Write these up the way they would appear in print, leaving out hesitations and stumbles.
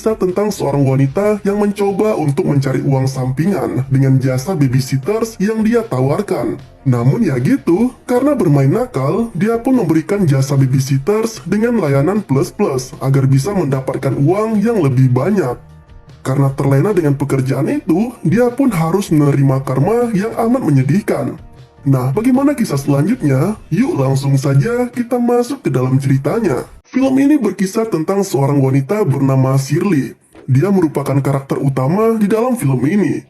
berkisah tentang seorang wanita yang mencoba untuk mencari uang sampingan dengan jasa babysitters yang dia tawarkan. Namun ya gitu, karena bermain nakal, dia pun memberikan jasa babysitters dengan layanan plus-plus agar bisa mendapatkan uang yang lebih banyak. Karena terlena dengan pekerjaan itu, dia pun harus menerima karma yang amat menyedihkan. Nah, bagaimana kisah selanjutnya? Yuk langsung saja kita masuk ke dalam ceritanya. Film ini berkisah tentang seorang wanita bernama Shirley. Dia merupakan karakter utama di dalam film ini.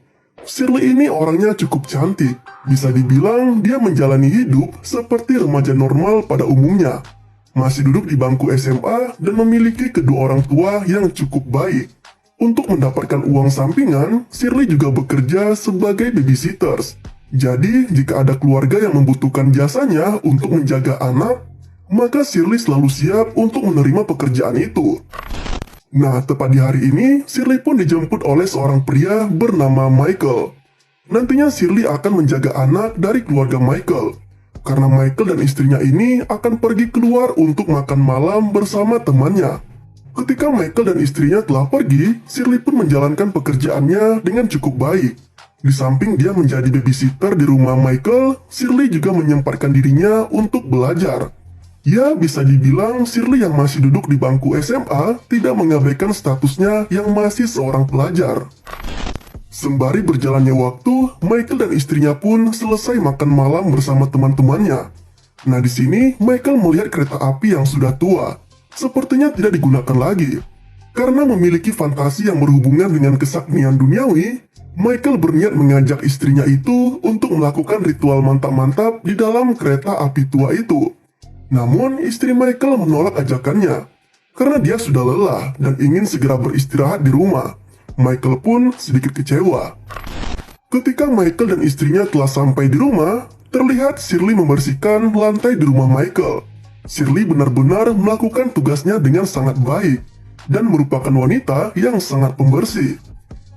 Shirley ini orangnya cukup cantik. Bisa dibilang dia menjalani hidup seperti remaja normal pada umumnya. Masih duduk di bangku SMA dan memiliki kedua orang tua yang cukup baik. Untuk mendapatkan uang sampingan, Shirley juga bekerja sebagai babysitters. Jadi, jika ada keluarga yang membutuhkan jasanya untuk menjaga anak, maka Shirley selalu siap untuk menerima pekerjaan itu. Nah, tepat di hari ini, Shirley pun dijemput oleh seorang pria bernama Michael. Nantinya Shirley akan menjaga anak dari keluarga Michael. Karena Michael dan istrinya ini akan pergi keluar untuk makan malam bersama temannya. Ketika Michael dan istrinya telah pergi, Shirley pun menjalankan pekerjaannya dengan cukup baik. Di samping dia menjadi babysitter di rumah Michael, Shirley juga menyempatkan dirinya untuk belajar. Ya, bisa dibilang Shirley yang masih duduk di bangku SMA tidak mengabaikan statusnya yang masih seorang pelajar. Sembari berjalannya waktu, Michael dan istrinya pun selesai makan malam bersama teman-temannya. Nah, di sini Michael melihat kereta api yang sudah tua. Sepertinya tidak digunakan lagi. Karena memiliki fantasi yang berhubungan dengan kesaktian duniawi, Michael berniat mengajak istrinya itu untuk melakukan ritual mantap-mantap di dalam kereta api tua itu. Namun, istri Michael menolak ajakannya. Karena dia sudah lelah dan ingin segera beristirahat di rumah. Michael pun sedikit kecewa. Ketika Michael dan istrinya telah sampai di rumah, terlihat Shirley membersihkan lantai di rumah Michael. Shirley benar-benar melakukan tugasnya dengan sangat baik dan merupakan wanita yang sangat pembersih.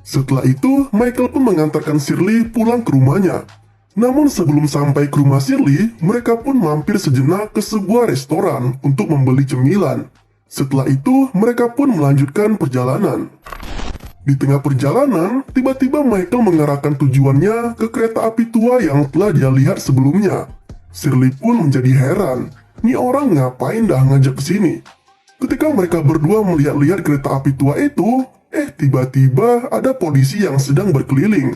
Setelah itu, Michael pun mengantarkan Shirley pulang ke rumahnya. Namun sebelum sampai ke rumah Shirley, mereka pun mampir sejenak ke sebuah restoran untuk membeli cemilan. Setelah itu, mereka pun melanjutkan perjalanan. Di tengah perjalanan, tiba-tiba Michael mengarahkan tujuannya ke kereta api tua yang telah dia lihat sebelumnya. Shirley pun menjadi heran. Ini orang ngapain dah ngajak ke sini? Ketika mereka berdua melihat-lihat kereta api tua itu, tiba-tiba ada polisi yang sedang berkeliling.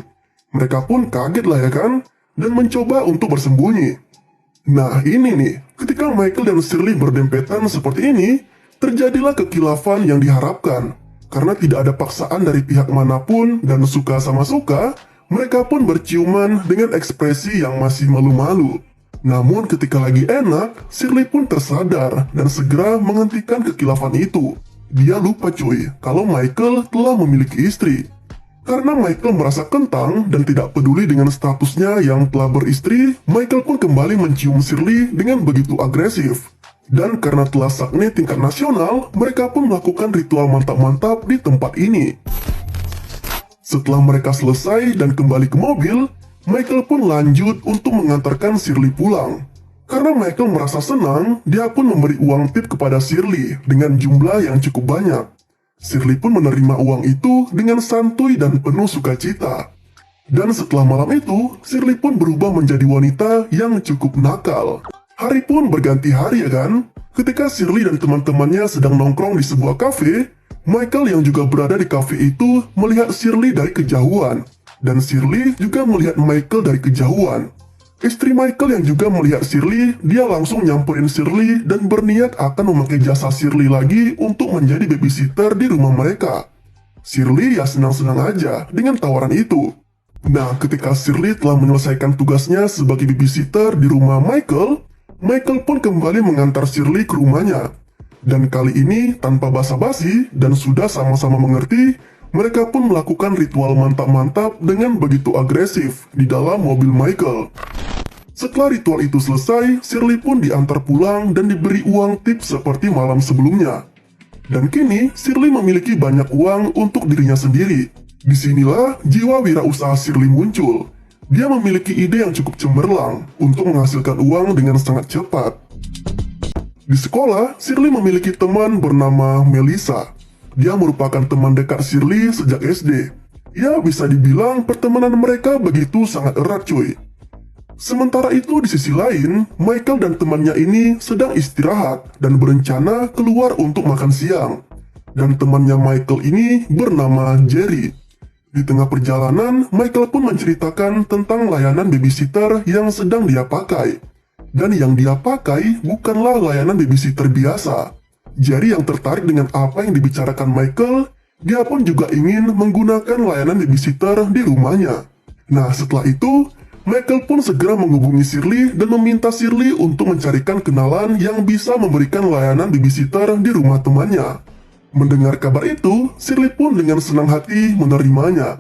Mereka pun kaget lah ya kan, dan mencoba untuk bersembunyi. Nah ini nih, ketika Michael dan Shirley berdempetan seperti ini, terjadilah kekhilafan yang diharapkan. Karena tidak ada paksaan dari pihak manapun dan suka sama suka, mereka pun berciuman dengan ekspresi yang masih malu-malu. Namun ketika lagi enak, Shirley pun tersadar dan segera menghentikan kekhilafan itu. Dia lupa cuy, kalau Michael telah memiliki istri. Karena Michael merasa kentang dan tidak peduli dengan statusnya yang telah beristri, Michael pun kembali mencium Shirley dengan begitu agresif. Dan karena telah sakne tingkat nasional, mereka pun melakukan ritual mantap-mantap di tempat ini. Setelah mereka selesai dan kembali ke mobil, Michael pun lanjut untuk mengantarkan Shirley pulang. Karena Michael merasa senang, dia pun memberi uang tip kepada Shirley dengan jumlah yang cukup banyak. Shirley pun menerima uang itu dengan santuy dan penuh sukacita. Dan setelah malam itu, Shirley pun berubah menjadi wanita yang cukup nakal. Hari pun berganti hari ya kan? Ketika Shirley dan teman-temannya sedang nongkrong di sebuah kafe, Michael yang juga berada di kafe itu melihat Shirley dari kejauhan. Dan Shirley juga melihat Michael dari kejauhan. Istri Michael yang juga melihat Shirley, dia langsung nyamperin Shirley dan berniat akan memakai jasa Shirley lagi untuk menjadi babysitter di rumah mereka. Shirley ya senang-senang aja dengan tawaran itu. Nah, ketika Shirley telah menyelesaikan tugasnya sebagai babysitter di rumah Michael, Michael pun kembali mengantar Shirley ke rumahnya. Dan kali ini tanpa basa-basi dan sudah sama-sama mengerti, mereka pun melakukan ritual mantap-mantap dengan begitu agresif di dalam mobil Michael. Setelah ritual itu selesai, Shirley pun diantar pulang dan diberi uang tip seperti malam sebelumnya. Dan kini, Shirley memiliki banyak uang untuk dirinya sendiri. Disinilah jiwa wirausaha Shirley muncul. Dia memiliki ide yang cukup cemerlang untuk menghasilkan uang dengan sangat cepat. Di sekolah, Shirley memiliki teman bernama Melissa. Dia merupakan teman dekat Shirley sejak SD. Ya, bisa dibilang pertemanan mereka begitu sangat erat cuy. Sementara itu di sisi lain, Michael dan temannya ini sedang istirahat dan berencana keluar untuk makan siang. Dan temannya Michael ini bernama Jerry. Di tengah perjalanan, Michael pun menceritakan tentang layanan babysitter yang sedang dia pakai. Dan yang dia pakai bukanlah layanan babysitter biasa. Jerry yang tertarik dengan apa yang dibicarakan Michael, dia pun juga ingin menggunakan layanan babysitter di rumahnya. Nah, setelah itu, Michael pun segera menghubungi Shirley dan meminta Shirley untuk mencarikan kenalan yang bisa memberikan layanan babysitter di rumah temannya. Mendengar kabar itu, Shirley pun dengan senang hati menerimanya.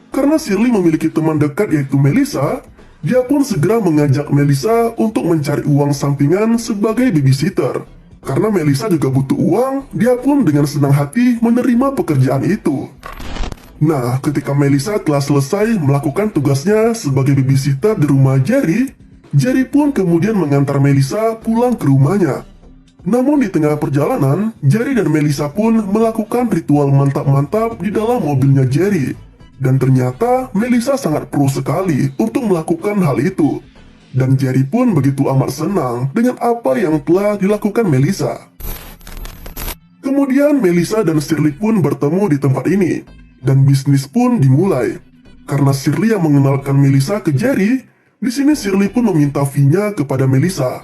Karena Shirley memiliki teman dekat yaitu Melissa, dia pun segera mengajak Melissa untuk mencari uang sampingan sebagai babysitter. Karena Melissa juga butuh uang, dia pun dengan senang hati menerima pekerjaan itu. Nah, ketika Melissa telah selesai melakukan tugasnya sebagai babysitter di rumah Jerry, Jerry pun kemudian mengantar Melissa pulang ke rumahnya. Namun di tengah perjalanan, Jerry dan Melissa pun melakukan ritual mantap-mantap di dalam mobilnya Jerry. Dan ternyata Melissa sangat pro sekali untuk melakukan hal itu. Dan Jerry pun begitu amat senang dengan apa yang telah dilakukan Melissa. Kemudian Melissa dan Shirley pun bertemu di tempat ini. Dan bisnis pun dimulai. Karena Shirley yang mengenalkan Melissa ke Jerry, di sini Shirley pun meminta fee-nya kepada Melissa.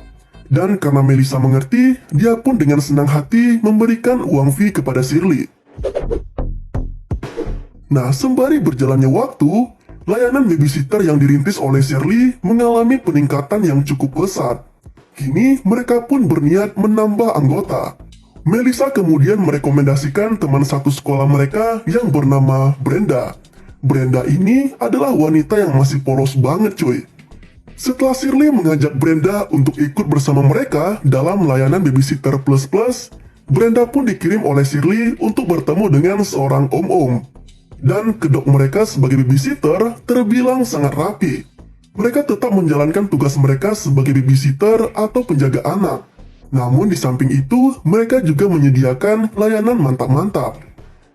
Dan karena Melissa mengerti, dia pun dengan senang hati memberikan uang fee kepada Shirley. Nah, sembari berjalannya waktu, layanan babysitter yang dirintis oleh Shirley mengalami peningkatan yang cukup pesat. Kini, mereka pun berniat menambah anggota. Melissa kemudian merekomendasikan teman satu sekolah mereka yang bernama Brenda. Brenda ini adalah wanita yang masih polos banget cuy. Setelah Shirley mengajak Brenda untuk ikut bersama mereka dalam layanan Babysitter Plus Plus, Brenda pun dikirim oleh Shirley untuk bertemu dengan seorang om-om. Dan kedok mereka sebagai babysitter terbilang sangat rapi. Mereka tetap menjalankan tugas mereka sebagai babysitter atau penjaga anak. Namun di samping itu, mereka juga menyediakan layanan mantap-mantap.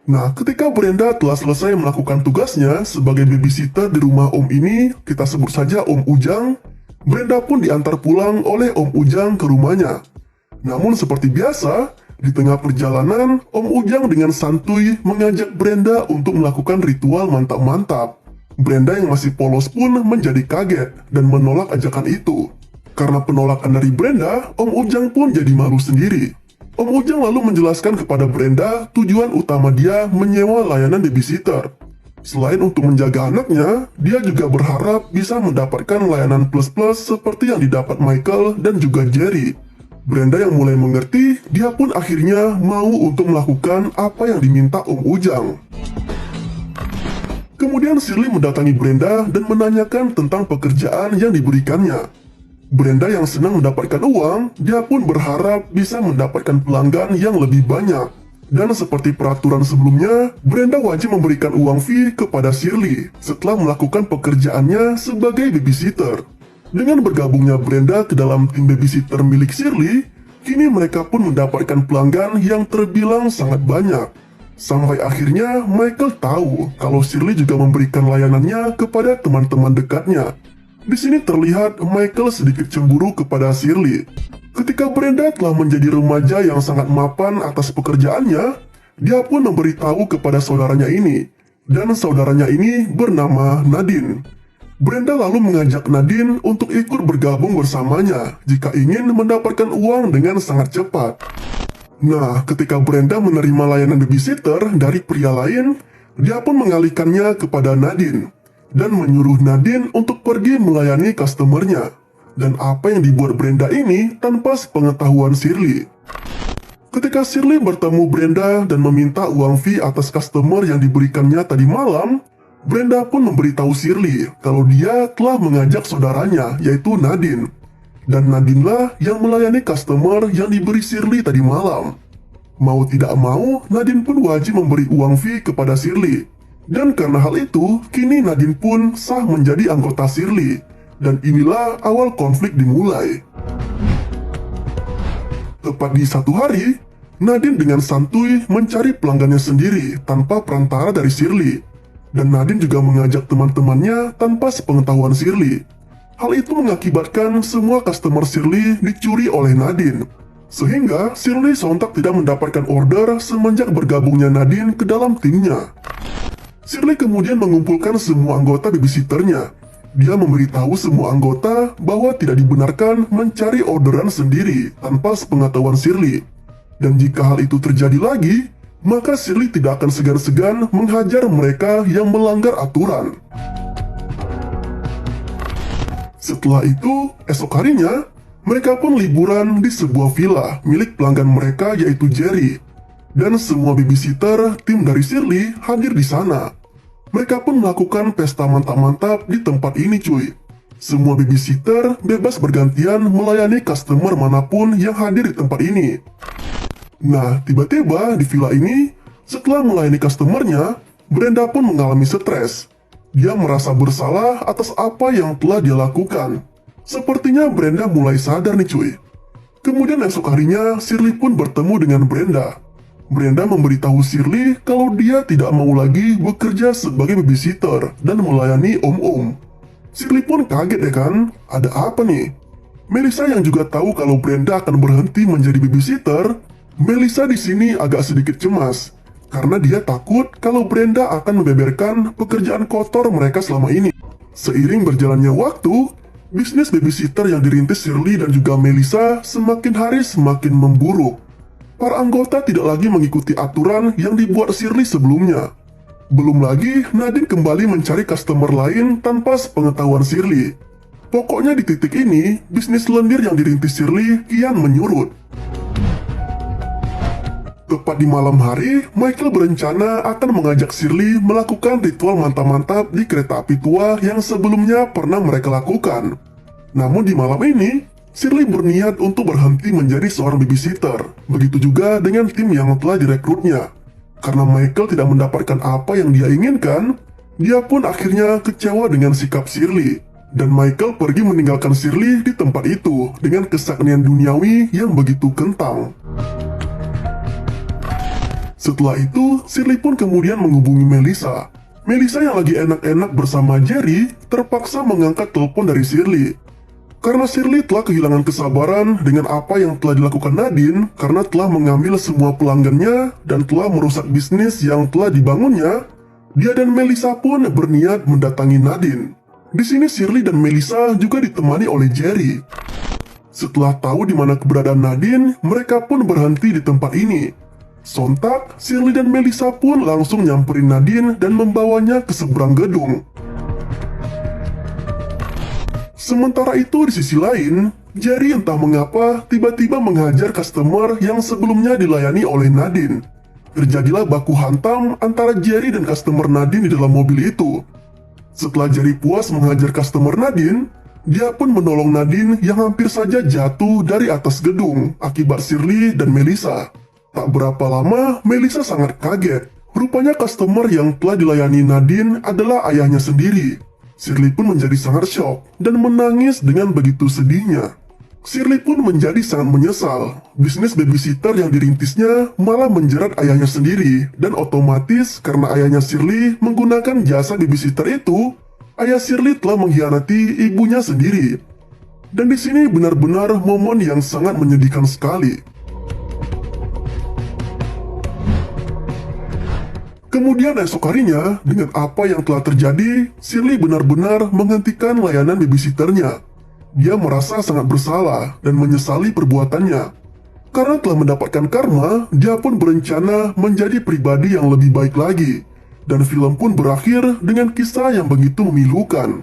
Nah, ketika Brenda telah selesai melakukan tugasnya sebagai babysitter di rumah Om ini, kita sebut saja Om Ujang, Brenda pun diantar pulang oleh Om Ujang ke rumahnya. Namun seperti biasa, di tengah perjalanan, Om Ujang dengan santuy mengajak Brenda untuk melakukan ritual mantap-mantap. Brenda yang masih polos pun menjadi kaget dan menolak ajakan itu. Karena penolakan dari Brenda, Om Ujang pun jadi malu sendiri. Om Ujang lalu menjelaskan kepada Brenda tujuan utama dia menyewa layanan babysitter. Selain untuk menjaga anaknya, dia juga berharap bisa mendapatkan layanan plus-plus seperti yang didapat Michael dan juga Jerry. Brenda yang mulai mengerti, dia pun akhirnya mau untuk melakukan apa yang diminta Om Ujang. Kemudian Shirley mendatangi Brenda dan menanyakan tentang pekerjaan yang diberikannya. Brenda yang senang mendapatkan uang, dia pun berharap bisa mendapatkan pelanggan yang lebih banyak. Dan seperti peraturan sebelumnya, Brenda wajib memberikan uang fee kepada Shirley setelah melakukan pekerjaannya sebagai babysitter. Dengan bergabungnya Brenda ke dalam tim babysitter milik Shirley, kini mereka pun mendapatkan pelanggan yang terbilang sangat banyak. Sampai akhirnya Michael tahu kalau Shirley juga memberikan layanannya kepada teman-teman dekatnya. Di sini terlihat Michael sedikit cemburu kepada Shirley. Ketika Brenda telah menjadi remaja yang sangat mapan atas pekerjaannya, dia pun memberitahu kepada saudaranya ini. Dan saudaranya ini bernama Nadine. Brenda lalu mengajak Nadine untuk ikut bergabung bersamanya jika ingin mendapatkan uang dengan sangat cepat. Nah, ketika Brenda menerima layanan babysitter dari pria lain, dia pun mengalihkannya kepada Nadine dan menyuruh Nadine untuk pergi melayani customernya. Dan apa yang dibuat Brenda ini tanpa sepengetahuan Shirley. Ketika Shirley bertemu Brenda dan meminta uang fee atas customer yang diberikannya tadi malam, Brenda pun memberitahu Shirley kalau dia telah mengajak saudaranya yaitu Nadine. Dan Nadine lah yang melayani customer yang diberi Shirley tadi malam. Mau tidak mau, Nadine pun wajib memberi uang fee kepada Shirley. Dan karena hal itu, kini Nadine pun sah menjadi anggota Shirley. Dan inilah awal konflik dimulai. Tepat di satu hari, Nadine dengan santuy mencari pelanggannya sendiri tanpa perantara dari Shirley. Dan Nadine juga mengajak teman-temannya tanpa sepengetahuan Shirley. Hal itu mengakibatkan semua customer Shirley dicuri oleh Nadine. Sehingga Shirley sontak tidak mendapatkan order semenjak bergabungnya Nadine ke dalam timnya. Shirley kemudian mengumpulkan semua anggota babysitternya. Dia memberitahu semua anggota bahwa tidak dibenarkan mencari orderan sendiri tanpa sepengetahuan Shirley. Dan jika hal itu terjadi lagi, maka Shirley tidak akan segan-segan menghajar mereka yang melanggar aturan. Setelah itu, esok harinya, mereka pun liburan di sebuah villa milik pelanggan mereka yaitu Jerry. Dan semua babysitter tim dari Shirley hadir di sana. Mereka pun melakukan pesta mantap-mantap di tempat ini cuy. Semua babysitter bebas bergantian melayani customer manapun yang hadir di tempat ini. Nah, tiba-tiba di villa ini, setelah melayani customernya, Brenda pun mengalami stres. Dia merasa bersalah atas apa yang telah dia lakukan. Sepertinya Brenda mulai sadar nih cuy. Kemudian esok harinya, Shirley pun bertemu dengan Brenda. Brenda memberitahu Shirley kalau dia tidak mau lagi bekerja sebagai babysitter dan melayani om-om. Shirley pun kaget ya kan, ada apa nih? Melissa yang juga tahu kalau Brenda akan berhenti menjadi babysitter, Melissa di sini agak sedikit cemas karena dia takut kalau Brenda akan membeberkan pekerjaan kotor mereka selama ini. Seiring berjalannya waktu, bisnis babysitter yang dirintis Shirley dan juga Melissa semakin hari semakin memburuk. Para anggota tidak lagi mengikuti aturan yang dibuat Shirley sebelumnya. Belum lagi, Nadine kembali mencari customer lain tanpa sepengetahuan Shirley. Pokoknya di titik ini, bisnis lendir yang dirintis Shirley kian menyurut. Tepat di malam hari, Michael berencana akan mengajak Shirley melakukan ritual mantap-mantap di kereta api tua yang sebelumnya pernah mereka lakukan. Namun di malam ini, Shirley berniat untuk berhenti menjadi seorang babysitter. Begitu juga dengan tim yang telah direkrutnya. Karena Michael tidak mendapatkan apa yang dia inginkan, dia pun akhirnya kecewa dengan sikap Shirley. Dan Michael pergi meninggalkan Shirley di tempat itu dengan kesaktian duniawi yang begitu kentang. Setelah itu, Shirley pun kemudian menghubungi Melissa. Melissa yang lagi enak-enak bersama Jerry terpaksa mengangkat telepon dari Shirley. Karena Shirley telah kehilangan kesabaran dengan apa yang telah dilakukan Nadine karena telah mengambil semua pelanggannya dan telah merusak bisnis yang telah dibangunnya, dia dan Melissa pun berniat mendatangi Nadine. Di sini Shirley dan Melissa juga ditemani oleh Jerry. Setelah tahu di mana keberadaan Nadine, mereka pun berhenti di tempat ini. Sontak, Shirley dan Melissa pun langsung nyamperin Nadine dan membawanya ke seberang gedung. Sementara itu di sisi lain, Jerry entah mengapa tiba-tiba menghajar customer yang sebelumnya dilayani oleh Nadine. Terjadilah baku hantam antara Jerry dan customer Nadine di dalam mobil itu. Setelah Jerry puas menghajar customer Nadine, dia pun menolong Nadine yang hampir saja jatuh dari atas gedung akibat Shirley dan Melissa. Tak berapa lama, Melissa sangat kaget. Rupanya customer yang telah dilayani Nadine adalah ayahnya sendiri. Shirley pun menjadi sangat syok dan menangis dengan begitu sedihnya. Shirley pun menjadi sangat menyesal. Bisnis babysitter yang dirintisnya malah menjerat ayahnya sendiri, dan otomatis karena ayahnya Shirley menggunakan jasa babysitter itu, ayah Shirley telah mengkhianati ibunya sendiri. Dan di sini benar-benar momen yang sangat menyedihkan sekali. Kemudian esok harinya, dengan apa yang telah terjadi, Shirley benar-benar menghentikan layanan babysitternya. Dia merasa sangat bersalah dan menyesali perbuatannya. Karena telah mendapatkan karma, dia pun berencana menjadi pribadi yang lebih baik lagi. Dan film pun berakhir dengan kisah yang begitu memilukan.